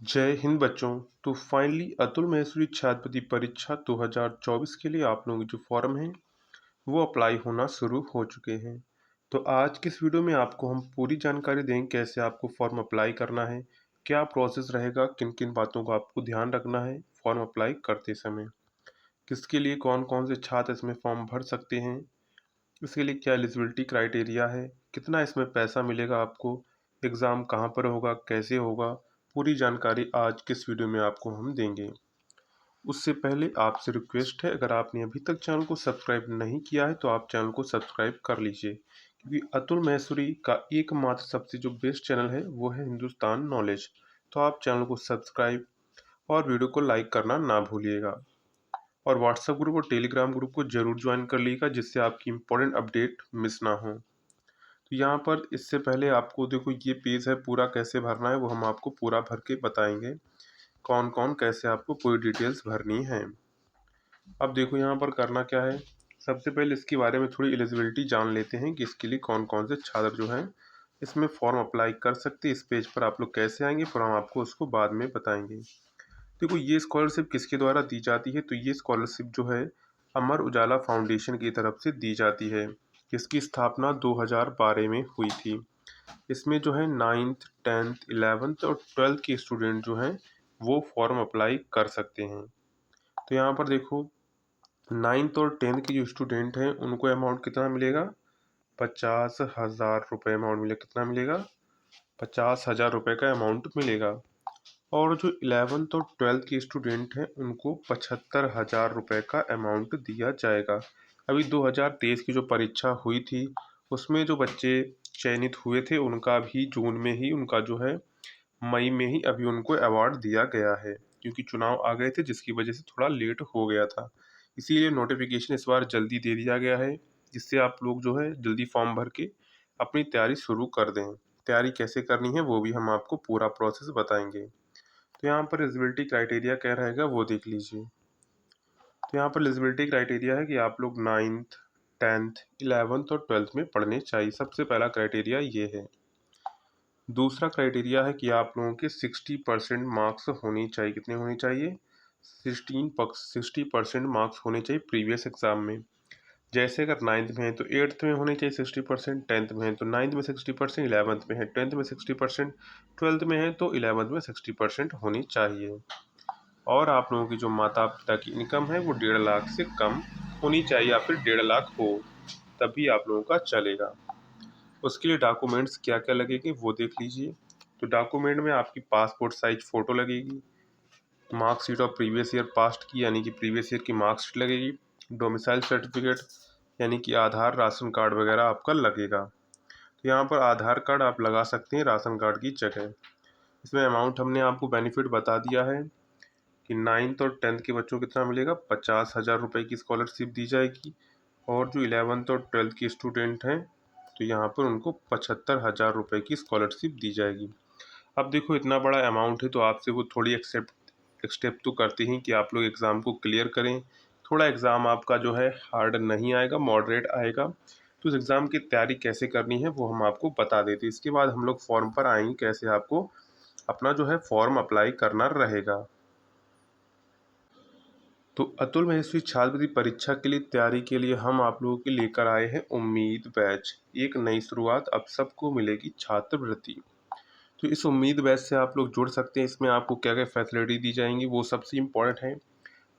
जय हिंद बच्चों। तो फाइनली अतुल महेश्वरी छात्रवृत्ति परीक्षा 2024 के लिए आप लोगों के जो फॉर्म हैं वो अप्लाई होना शुरू हो चुके हैं। तो आज की इस वीडियो में आपको हम पूरी जानकारी देंगे कैसे आपको फॉर्म अप्लाई करना है, क्या प्रोसेस रहेगा, किन किन बातों का आपको ध्यान रखना है फॉर्म अप्लाई करते समय, किसके लिए कौन कौन से छात्र इसमें फॉर्म भर सकते हैं, इसके लिए क्या एलिजिबिलिटी क्राइटेरिया है, कितना इसमें पैसा मिलेगा आपको, एग्ज़ाम कहाँ पर होगा, कैसे होगा, पूरी जानकारी आज के इस वीडियो में आपको हम देंगे। उससे पहले आपसे रिक्वेस्ट है, अगर आपने अभी तक चैनल को सब्सक्राइब नहीं किया है तो आप चैनल को सब्सक्राइब कर लीजिए, क्योंकि अतुल महेश्वरी का एकमात्र सबसे जो बेस्ट चैनल है वो है हिंदुस्तान नॉलेज। तो आप चैनल को सब्सक्राइब और वीडियो को लाइक करना ना भूलिएगा, और व्हाट्सएप ग्रुप और टेलीग्राम ग्रुप को जरूर ज्वाइन कर लीजिएगा जिससे आपकी इंपॉर्टेंट अपडेट मिस ना हो। तो यहाँ पर इससे पहले आपको देखो ये पेज है, पूरा कैसे भरना है वो हम आपको पूरा भर के बताएंगे, कौन कौन कैसे आपको पूरी डिटेल्स भरनी है। अब देखो यहाँ पर करना क्या है, सबसे पहले इसके बारे में थोड़ी एलिजिबिलिटी जान लेते हैं कि इसके लिए कौन कौन से छात्र जो हैं इसमें फॉर्म अप्लाई कर सकते हैं। इस पेज पर आप लोग कैसे आएंगे फिर हम आपको उसको बाद में बताएंगे। देखो ये स्कॉलरशिप किसके द्वारा दी जाती है, तो ये स्कॉलरशिप जो है अमर उजाला फाउंडेशन की तरफ से दी जाती है, जिसकी स्थापना 2012 में हुई थी। इसमें जो है 9th 10th 11th और 12th के स्टूडेंट जो हैं वो फॉर्म अप्लाई कर सकते हैं। तो यहाँ पर देखो 9th और 10th के जो स्टूडेंट हैं उनको अमाउंट कितना मिलेगा, 50,000 रुपये अमाउंट मिलेगा। कितना मिलेगा, 50,000 रुपये का अमाउंट मिलेगा। और जो 11th और 12th के स्टूडेंट हैं उनको 75,000 रुपये का अमाउंट दिया जाएगा। अभी 2023 की जो परीक्षा हुई थी उसमें जो बच्चे चयनित हुए थे उनका भी जून में ही, उनका जो है मई में ही अभी उनको अवार्ड दिया गया है, क्योंकि चुनाव आ गए थे जिसकी वजह से थोड़ा लेट हो गया था। इसीलिए नोटिफिकेशन इस बार जल्दी दे दिया गया है, जिससे आप लोग जो है जल्दी फॉर्म भर के अपनी तैयारी शुरू कर दें। तैयारी कैसे करनी है वो भी हम आपको पूरा प्रोसेस बताएंगे। तो यहाँ पर एलिजिबिलिटी क्राइटेरिया क्या रहेगा वो देख लीजिए। तो यहाँ पर एलिजिबिलिटी क्राइटेरिया है कि आप लोग 9th 10th 11th और 12th में पढ़ने चाहिए, सबसे पहला क्राइटेरिया ये है। दूसरा क्राइटेरिया है कि आप लोगों के 60% मार्क्स होनी चाहिए। कितने होने चाहिए, 60% मार्क्स होने चाहिए प्रीवियस एग्जाम में। जैसे अगर 9th में है तो 8th में होने चाहिए 60%, 10th में है तो 9th में 60%, 11th में है 10th में 60%, 12th में है तो 11th में 60% होनी चाहिए। और आप लोगों की जो माता पिता की इनकम है वो 1.5 लाख से कम होनी चाहिए, या फिर 1.5 लाख हो तभी आप लोगों का चलेगा। उसके लिए डॉक्यूमेंट्स क्या क्या लगेंगे वो देख लीजिए। तो डॉक्यूमेंट में आपकी पासपोर्ट साइज फ़ोटो लगेगी, marksheet of previous year past की यानी कि प्रीवियस ईयर की मार्कशीट लगेगी, डोमिसाइल सर्टिफिकेट यानी कि आधार राशन कार्ड वगैरह आपका लगेगा। तो यहाँ पर आधार कार्ड आप लगा सकते हैं राशन कार्ड की जगह। इसमें अमाउंट हमने आपको बेनिफिट बता दिया है कि 9th और 10th के बच्चों को कितना मिलेगा, 50,000 रुपये की स्कॉलरशिप दी जाएगी। और जो 11th और 12th के स्टूडेंट हैं तो यहाँ पर उनको 75,000 रुपये की स्कॉलरशिप दी जाएगी। अब देखो इतना बड़ा अमाउंट है तो आपसे वो थोड़ी एक्सपेक्ट तो करते हैं कि आप लोग एग्ज़ाम को क्लियर करें। थोड़ा एग्ज़ाम आपका जो है हार्ड नहीं आएगा, मॉडरेट आएगा। तो उस एग्ज़ाम की तैयारी कैसे करनी है वो हम आपको बता देते हैं। इसके बाद हम लोग फॉर्म पर आएंगे, कैसे आपको अपना जो है फॉर्म अप्लाई करना रहेगा। तो अतुल महेश्वरी छात्रवृत्ति परीक्षा के लिए तैयारी के लिए हम आप लोगों के लेकर आए हैं उम्मीद बैच, एक नई शुरुआत, अब सबको मिलेगी छात्रवृत्ति। तो इस उम्मीद बैच से आप लोग जुड़ सकते हैं। इसमें आपको क्या क्या फैसिलिटी दी जाएंगी वो सबसे इम्पोर्टेंट है।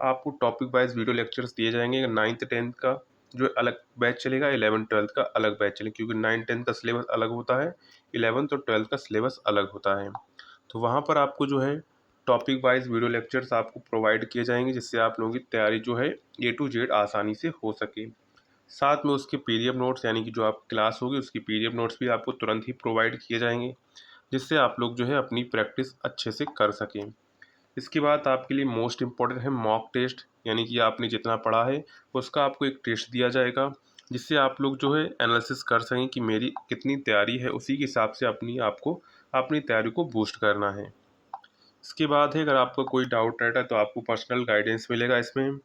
आपको टॉपिक वाइज वीडियो लेक्चर्स दिए जाएंगे। 9th 10th का जो अलग बैच चलेगा, 11th 12th का अलग बैच चलेगा, क्योंकि 9th 10th का सिलेबस अलग होता है, 11th और 12th का सिलेबस अलग होता है। तो वहाँ पर आपको जो है टॉपिक वाइज वीडियो लेक्चर्स आपको प्रोवाइड किए जाएंगे, जिससे आप लोगों की तैयारी जो है A to Z आसानी से हो सके। साथ में उसके PDF नोट्स यानी कि जो आप क्लास होगी उसकी PDF नोट्स भी आपको तुरंत ही प्रोवाइड किए जाएंगे, जिससे आप लोग जो है अपनी प्रैक्टिस अच्छे से कर सकें। इसके बाद आपके लिए मोस्ट इम्पॉर्टेंट है मॉक टेस्ट, यानी कि आपने जितना पढ़ा है उसका आपको एक टेस्ट दिया जाएगा, जिससे आप लोग जो है एनालिसिस कर सकें कि मेरी कितनी तैयारी है, उसी के हिसाब से आपको अपनी तैयारी को बूस्ट करना है। इसके बाद है अगर आपको कोई डाउट रहता है तो आपको पर्सनल गाइडेंस मिलेगा इसमें।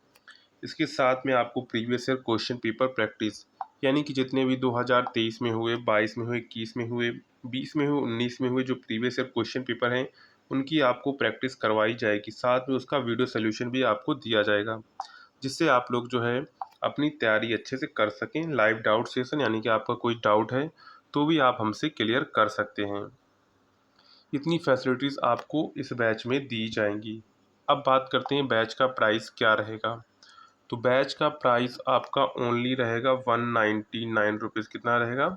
इसके साथ में आपको previous year question paper practice, यानी कि जितने भी 2023 में हुए, 22 में हुए, 21 में हुए, 20 में हुए, 19 में हुए जो प्रीवियस ईयर क्वेश्चन पेपर हैं उनकी आपको प्रैक्टिस करवाई जाएगी। साथ में उसका वीडियो सॉल्यूशन भी आपको दिया जाएगा, जिससे आप लोग जो है अपनी तैयारी अच्छे से कर सकें। लाइव डाउट सेशन, यानी कि आपका कोई डाउट है तो भी आप हमसे क्लियर कर सकते हैं। इतनी फैसिलिटीज़ आपको इस बैच में दी जाएंगी। अब बात करते हैं बैच का प्राइस क्या रहेगा। तो बैच का प्राइस आपका ओनली रहेगा 199 रुपीज़। कितना रहेगा?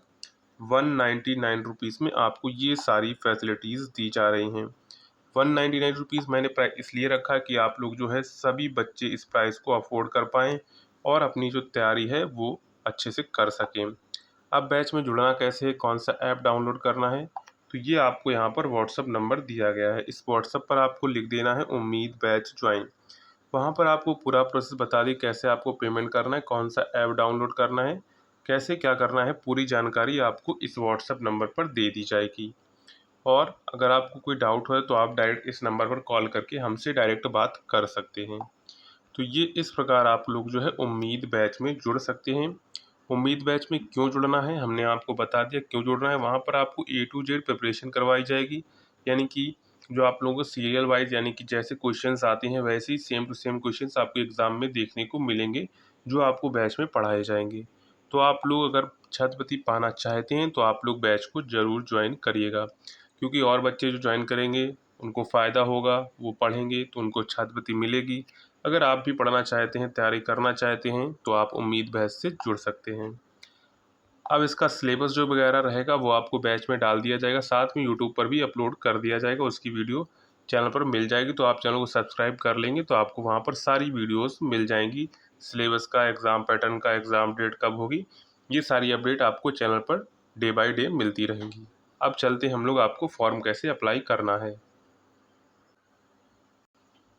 199 रुपीज़ में आपको ये सारी फैसिलिटीज़ दी जा रही हैं। 199 रुपीज़ मैंने प्राइस इसलिए रखा है कि आप लोग जो है सभी बच्चे इस प्राइस को अफोर्ड कर पाएँ और अपनी जो तैयारी है वो अच्छे से कर सकें। अब बैच में जुड़ना कैसे है, कौन सा ऐप डाउनलोड करना है, तो ये आपको यहाँ पर व्हाट्सअप नंबर दिया गया है। इस व्हाट्सअप पर आपको लिख देना है उम्मीद बैच ज्वाइन। वहाँ पर आपको पूरा प्रोसेस बता दी, कैसे आपको पेमेंट करना है, कौन सा ऐप डाउनलोड करना है, कैसे क्या करना है, पूरी जानकारी आपको इस व्हाट्सअप नंबर पर दे दी जाएगी। और अगर आपको कोई डाउट हो तो आप डायरेक्ट इस नंबर पर कॉल करके हमसे डायरेक्ट बात कर सकते हैं। तो ये इस प्रकार आप लोग जो है उम्मीद बैच में जुड़ सकते हैं। उम्मीद बैच में क्यों जुड़ना है हमने आपको बता दिया, क्यों जुड़ना है। वहाँ पर आपको A to Z प्रिपरेशन करवाई जाएगी, यानी कि जो आप लोगों को सीरियल वाइज, यानी कि जैसे क्वेश्चंस आते हैं वैसे ही सेम टू सेम क्वेश्चंस आपको एग्ज़ाम में देखने को मिलेंगे, जो आपको बैच में पढ़ाए जाएंगे। तो आप लोग अगर छात्रवृत्ति पाना चाहते हैं तो आप लोग बैच को ज़रूर ज्वाइन करिएगा, क्योंकि और बच्चे जो ज्वाइन करेंगे उनको फ़ायदा होगा, वो पढ़ेंगे तो उनको छात्रवृत्ति मिलेगी। अगर आप भी पढ़ना चाहते हैं, तैयारी करना चाहते हैं तो आप उम्मीद बैच से जुड़ सकते हैं। अब इसका सिलेबस जो वगैरह रहेगा वो आपको बैच में डाल दिया जाएगा, साथ में यूट्यूब पर भी अपलोड कर दिया जाएगा, उसकी वीडियो चैनल पर मिल जाएगी। तो आप चैनल को सब्सक्राइब कर लेंगे तो आपको वहाँ पर सारी वीडियोस मिल जाएंगी। सिलेबस का, एग्ज़ाम पैटर्न का, एग्ज़ाम डेट कब होगी, ये सारी अपडेट आपको channel per day by day मिलती रहेंगी। अब चलते हैं हम लोग आपको फॉर्म कैसे अप्लाई करना है।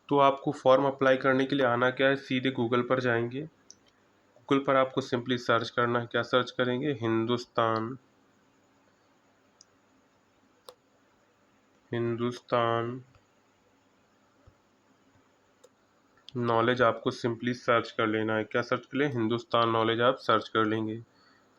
तो आपको फॉर्म अप्लाई करने के लिए आना क्या है, सीधे गूगल पर जाएंगे। गूगल पर आपको सिंपली सर्च करना है। क्या सर्च करेंगे? हिंदुस्तान नॉलेज आपको सिंपली सर्च कर लेना है। क्या सर्च कर लें? हिंदुस्तान नॉलेज आप सर्च कर लेंगे।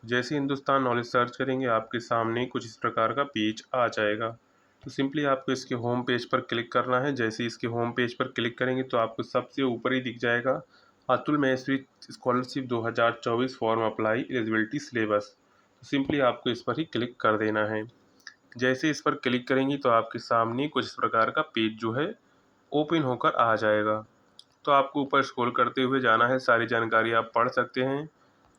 जैसे हिंदुस्तान नॉलेज सर्च करेंगे आपके सामने कुछ इस प्रकार का पेज आ जाएगा। तो सिंपली आपको इसके होम पेज पर क्लिक करना है। जैसे इसके होम पेज पर क्लिक करेंगे तो आपको सबसे ऊपर ही दिख जाएगा Atul Maheshwari scholarship 2024 form apply eligibility syllabus. तो सिंपली आपको इस पर ही क्लिक कर देना है। जैसे इस पर क्लिक करेंगी तो आपके सामने कुछ इस प्रकार का पेज जो है ओपन होकर आ जाएगा। तो आपको ऊपर स्क्रॉल करते हुए जाना है, सारी जानकारी आप पढ़ सकते हैं।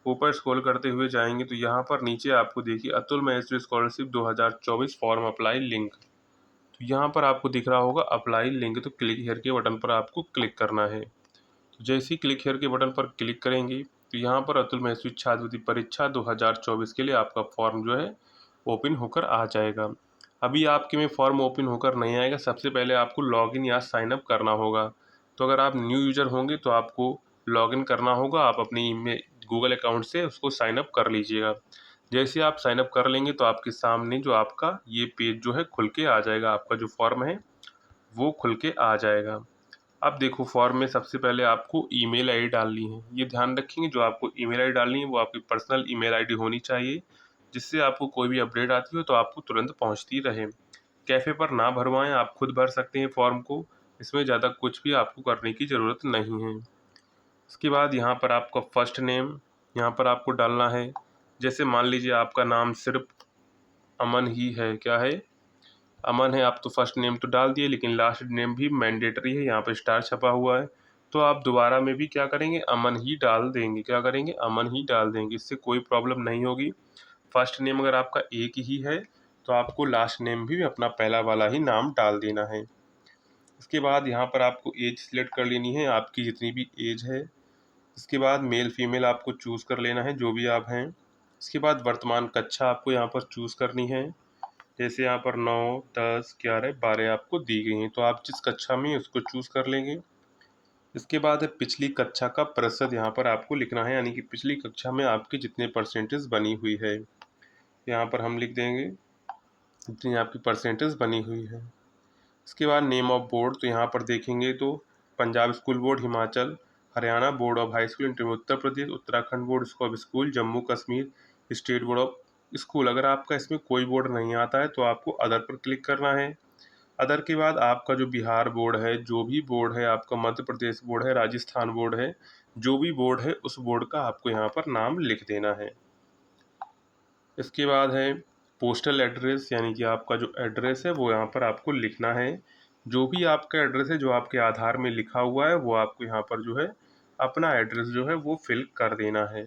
ऊपर स्क्रॉल करते हुए जाएंगे तो यहाँ पर नीचे आपको देखिए Atul Maheshwari scholarship 2024 form apply link. तो यहाँ पर आपको दिख रहा होगा अप्लाई लिंक, तो क्लिक हियर के बटन पर आपको क्लिक करना है। तो जैसे ही क्लिक हियर के बटन पर क्लिक करेंगे तो यहाँ पर अतुल महेश्वरी छात्रवृत्ति परीक्षा 2024 के लिए आपका फॉर्म जो है ओपन होकर आ जाएगा। अभी आपके में फॉर्म ओपन होकर नहीं आएगा, सबसे पहले आपको लॉगिन या साइन अप करना होगा। तो अगर आप न्यू यूज़र होंगे तो आपको लॉगिन करना होगा, आप अपनी ईमेल गूगल अकाउंट से उसको साइन अप कर लीजिएगा। जैसे आप साइन अप कर लेंगे तो आपके सामने जो आपका ये पेज जो है खुल के आ जाएगा, आपका जो फॉर्म है वो खुल के आ जाएगा। अब देखो फॉर्म में सबसे पहले आपको ईमेल आईडी डालनी है। ये ध्यान रखेंगे, जो आपको ईमेल आईडी डालनी है वो आपकी पर्सनल ईमेल आईडी होनी चाहिए, जिससे आपको कोई भी अपडेट आती हो तो आपको तुरंत पहुंचती रहे। कैफ़े पर ना भरवाएं, आप खुद भर सकते हैं फॉर्म को, इसमें ज़्यादा कुछ भी आपको करने की ज़रूरत नहीं है। इसके बाद यहाँ पर आपका फर्स्ट नेम यहाँ पर आपको डालना है। जैसे मान लीजिए आपका नाम सिर्फ अमन ही है, क्या है? अमन है, आप तो फर्स्ट नेम तो डाल दिए, लेकिन लास्ट नेम भी मैंडेटरी है, यहाँ पर स्टार छपा हुआ है। तो आप दोबारा में भी क्या करेंगे? अमन ही डाल देंगे। क्या करेंगे? अमन ही डाल देंगे, इससे कोई प्रॉब्लम नहीं होगी। फर्स्ट नेम अगर आपका एक ही है तो आपको लास्ट नेम भी अपना पहला वाला ही नाम डाल देना है। इसके बाद यहाँ पर आपको एज सिलेक्ट कर लेनी है, आपकी जितनी भी एज है। इसके बाद मेल फीमेल आपको चूज़ कर लेना है, जो भी आप हैं। इसके बाद वर्तमान कक्षा आपको यहाँ पर चूज़ करनी है। जैसे यहाँ पर 9, 10, 11, 12 आपको दी गई हैं, तो आप जिस कक्षा में उसको चूज़ कर लेंगे। इसके बाद है पिछली कक्षा का प्रतिशत, यहाँ पर आपको लिखना है, यानी कि पिछली कक्षा में आपकी जितने परसेंटेज बनी हुई है यहाँ पर हम लिख देंगे जितनी आपकी परसेंटेज बनी हुई है। इसके बाद नेम ऑफ बोर्ड, तो यहाँ पर देखेंगे तो Punjab school board, Himachal, Haryana board of high school intermediate, Uttar Pradesh, Uttarakhand board of school, Jammu Kashmir state board of school. अगर आपका इसमें कोई बोर्ड नहीं आता है तो आपको अदर पर क्लिक करना है। अदर के बाद आपका जो बिहार बोर्ड है, जो भी बोर्ड है, आपका मध्य प्रदेश बोर्ड है, राजस्थान बोर्ड है, जो भी बोर्ड है उस बोर्ड का आपको यहाँ पर नाम लिख देना है। इसके बाद है पोस्टल एड्रेस, यानी कि आपका जो एड्रेस है वो यहाँ पर आपको लिखना है। जो भी आपका एड्रेस है, जो आपके आधार में लिखा हुआ है, वो आपको यहाँ पर जो है अपना एड्रेस जो है वो फिल कर देना है।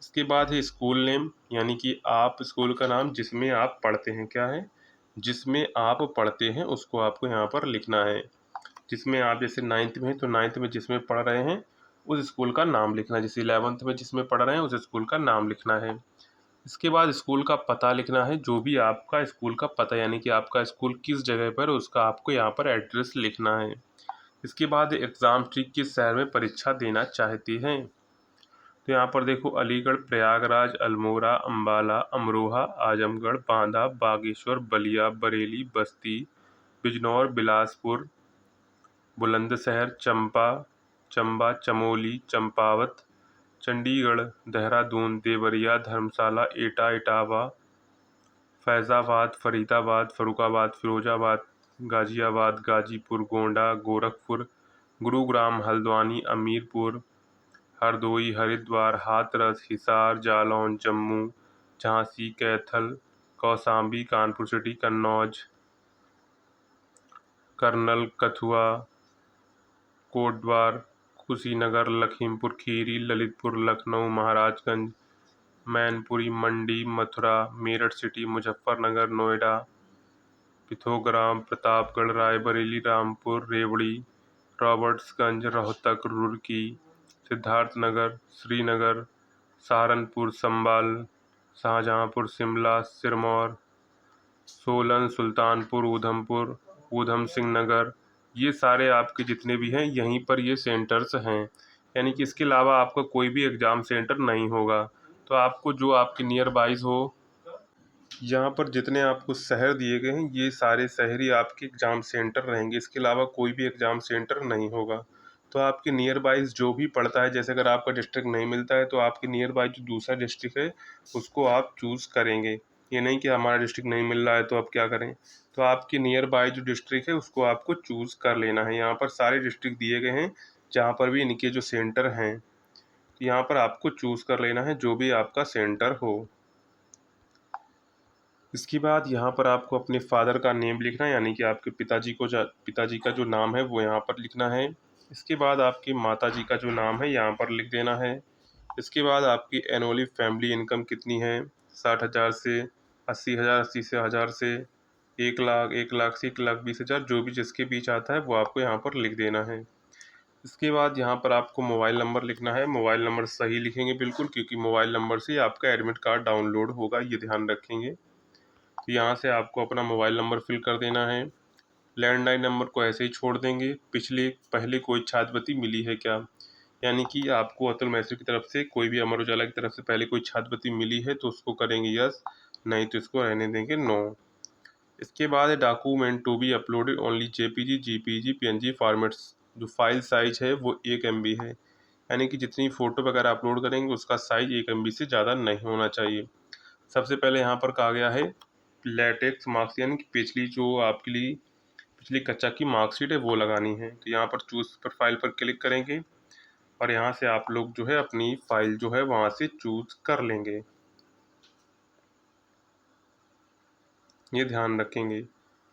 इसके बाद है स्कूल नेम, यानी कि आप स्कूल का नाम जिसमें आप पढ़ते हैं, क्या है, जिसमें आप पढ़ते हैं उसको आपको यहाँ पर लिखना है। जिसमें आप जैसे 9th में हैं तो 9th में जिसमें पढ़ रहे हैं उस स्कूल का नाम लिखना है। जैसे 11th में जिसमें पढ़ रहे हैं उस स्कूल का नाम लिखना है। इसके बाद स्कूल का पता लिखना है, जो भी आपका स्कूल का पता, यानी कि आपका स्कूल किस जगह पर है उसका आपको यहाँ पर एड्रेस लिखना है। इसके बाद एग्ज़ाम ठीक किस शहर में परीक्षा देना चाहती हैं, तो यहाँ पर देखो अलीगढ़, प्रयागराज, अल्मोड़ा, अम्बाला, अमरोहा, आजमगढ़, बांदा, बागेश्वर, बलिया, बरेली, बस्ती, बिजनौर, बिलासपुर, बुलंदशहर, चंबा, चमोली, चंपावत, चंडीगढ़, देहरादून, देवरिया, धर्मशाला, एटा, इटावा, फैज़ाबाद, फरीदाबाद, फर्रुखाबाद, फिरोजाबाद, गाजियाबाद, गाजीपुर, गोंडा, गोरखपुर, गुरुग्राम, हल्द्वानी, अमीरपुर, हरदोई, हरिद्वार, हाथरस, हिसार, जालौन, जम्मू, झांसी, कैथल, कौसाम्बी, कानपुर सिटी, कन्नौज, करनल, कथुआ, कोटद्वार, कुशीनगर, लखीमपुर खीरी, ललितपुर, लखनऊ, महाराजगंज, मैनपुरी, मंडी, मथुरा, मेरठ सिटी, मुजफ्फरनगर, नोएडा, पिथौरागढ़, प्रतापगढ़, रायबरेली, रामपुर, रेवड़ी, रॉबर्ट्सगंज, रोहतक, रुड़की, सिद्धार्थनगर, श्रीनगर, सहारनपुर, संभाल, शाहजहांपुर, शिमला, सिरमौर, सोलन, सुल्तानपुर, उधमपुर, ऊधम सिंह नगर, ये सारे आपके जितने भी हैं यहीं पर ये सेंटर्स हैं। यानी कि इसके अलावा आपका कोई भी एग्ज़ाम सेंटर नहीं होगा। तो आपको जो आपके नियर बाइज हो, यहाँ पर जितने आपको शहर दिए गए हैं ये सारे शहर ही आपके एग्ज़ाम सेंटर रहेंगे। इसके अलावा कोई भी एग्ज़ाम सेंटर नहीं होगा। तो आपके नियर बाइज जो भी पड़ता है, जैसे अगर आपका डिस्ट्रिक्ट नहीं मिलता है तो आपके नियर बाई जो दूसरा डिस्ट्रिक्ट है उसको आप चूज़ करेंगे। ये नहीं कि हमारा डिस्ट्रिक्ट नहीं मिल रहा है तो अब क्या करें। तो आपके नियर बाई जो डिस्ट्रिक्ट है उसको आपको चूज़ कर लेना है। यहाँ पर सारे डिस्ट्रिक्ट दिए गए हैं जहाँ पर भी इनके जो सेंटर हैं, तो यहाँ पर आपको चूज़ कर लेना है जो भी आपका सेंटर हो। इसके बाद यहाँ पर आपको अपने फादर का नेम लिखना है, यानी कि आपके पिताजी का जो नाम है वो यहाँ पर लिखना है। इसके बाद आपकी माताजी का जो नाम है यहाँ पर लिख देना है। इसके बाद आपकी एनुअली फैमिली इनकम कितनी है, 60,000 से 80,000, 80 से 1,000 से 1 लाख, 1 लाख से 1,20,000, जो भी जिसके बीच आता है वो आपको यहाँ पर लिख देना है। इसके बाद यहाँ पर आपको मोबाइल नंबर लिखना है। मोबाइल नंबर सही लिखेंगे बिल्कुल, क्योंकि मोबाइल नंबर से आपका एडमिट कार्ड डाउनलोड होगा, ये ध्यान रखेंगे। तो यहाँ से आपको अपना मोबाइल नंबर फिल कर देना है। लैंडलाइन नंबर को ऐसे ही छोड़ देंगे। पहले कोई छात्रवृत्ति मिली है क्या, यानी कि आपको अतुल मैसूर की तरफ से, कोई भी अमर उजाला की तरफ से पहले कोई छात्रवृत्ति मिली है तो उसको करेंगे यस, नहीं तो इसको रहने देंगे नो। इसके बाद document to be uploaded only JPG, GPG, PNG formats. जो फाइल साइज है वो 1 MB है, यानी कि जितनी फ़ोटो वगैरह अपलोड करेंगे उसका साइज 1 MB से ज़्यादा नहीं होना चाहिए। सबसे पहले यहाँ पर कहा गया है लेटेक्स मार्क्स, यानी कि पिछली कक्षा की मार्कशीट है वो लगानी है। तो यहाँ पर चूज़ पर फाइल पर क्लिक करेंगे और यहाँ से आप लोग जो है अपनी फाइल जो है वहाँ से चूज़ कर लेंगे, ये ध्यान रखेंगे।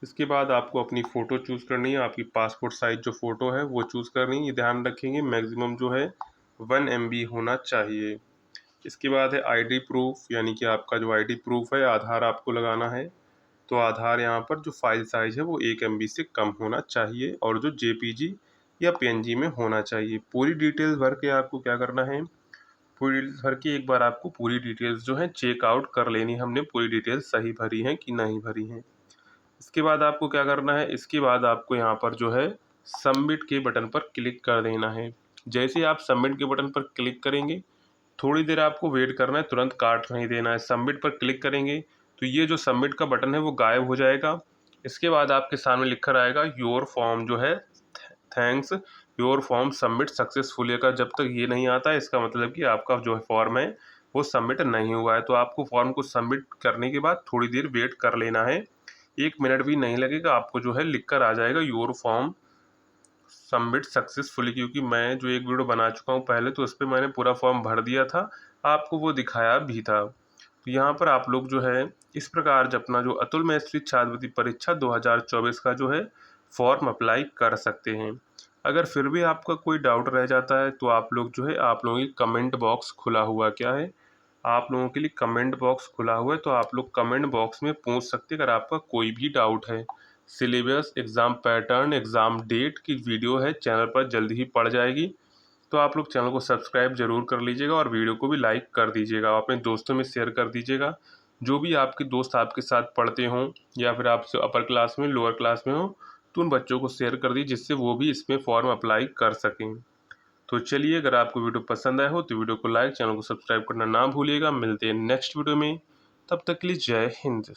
इसके बाद आपको अपनी फ़ोटो चूज़ करनी है, आपकी पासपोर्ट साइज़ जो फ़ोटो है वो चूज़ करनी है, ये ध्यान रखेंगे। मैक्सिमम जो है 1 MB होना चाहिए। इसके बाद है आईडी प्रूफ, यानी कि आपका जो आईडी प्रूफ है, आधार आपको लगाना है। तो आधार यहाँ पर जो फाइल साइज़ है वो 1 MB से कम होना चाहिए और जो जेपीजी या पीएनजी में होना चाहिए। पूरी डिटेल्स भर के आपको क्या करना है, पूरी डिटेल्स भर के एक बार आपको पूरी डिटेल्स जो है चेकआउट कर लेनी, हमने पूरी डिटेल्स सही भरी हैं कि नहीं भरी हैं। इसके बाद आपको क्या करना है, इसके बाद आपको यहाँ पर जो है सबमिट के बटन पर क्लिक कर देना है। जैसे आप सबमिट के बटन पर क्लिक करेंगे थोड़ी देर आपको वेट करना है, तुरंत काट नहीं देना है। सबमिट पर क्लिक करेंगे तो ये जो सबमिट का बटन है वो गायब हो जाएगा। इसके बाद आपके सामने लिखकर आएगा योर फॉर्म जो है, thanks your form submit successfully. का जब तक ये नहीं आता है इसका मतलब कि आपका जो फॉर्म है वो सबमिट नहीं हुआ है। तो आपको फॉर्म को सबमिट करने के बाद थोड़ी देर वेट कर लेना है। 1 मिनट भी नहीं लगेगा, आपको जो है लिख कर आ जाएगा योर फॉर्म सबमिट सक्सेसफुली। क्योंकि मैं जो एक वीडियो बना चुका हूँ पहले, तो उस पर मैंने पूरा फॉर्म भर दिया था, आपको वो दिखाया भी था। तो यहाँ पर आप लोग जो है इस प्रकार जब अपना जो अतुल मेहश्वरी छात्रवृत्ति परीक्षा 2024 का जो है फॉर्म अप्लाई कर सकते हैं। अगर फिर भी आपका कोई डाउट रह जाता है तो आप लोग जो है, आप लोगों की कमेंट बॉक्स खुला हुआ क्या है, आप लोगों के लिए कमेंट बॉक्स खुला हुआ है, तो आप लोग कमेंट बॉक्स में पूछ सकते हैं अगर आपका कोई भी डाउट है। Syllabus, exam pattern, exam date की वीडियो है चैनल पर जल्दी ही पड़ जाएगी, तो आप लोग चैनल को सब्सक्राइब जरूर कर लीजिएगा और वीडियो को भी लाइक कर दीजिएगा, अपने दोस्तों में शेयर कर दीजिएगा। जो भी आपके दोस्त आपके साथ पढ़ते हों या फिर आपसे अपर क्लास में, लोअर क्लास में हो, तो उन बच्चों को शेयर कर दीजिए जिससे वो भी इसमें फॉर्म अप्लाई कर सकें। तो चलिए, अगर आपको वीडियो पसंद आया हो तो वीडियो को लाइक, चैनल को सब्सक्राइब करना ना भूलिएगा। मिलते हैं नेक्स्ट वीडियो में, तब तक के लिए जय हिंद।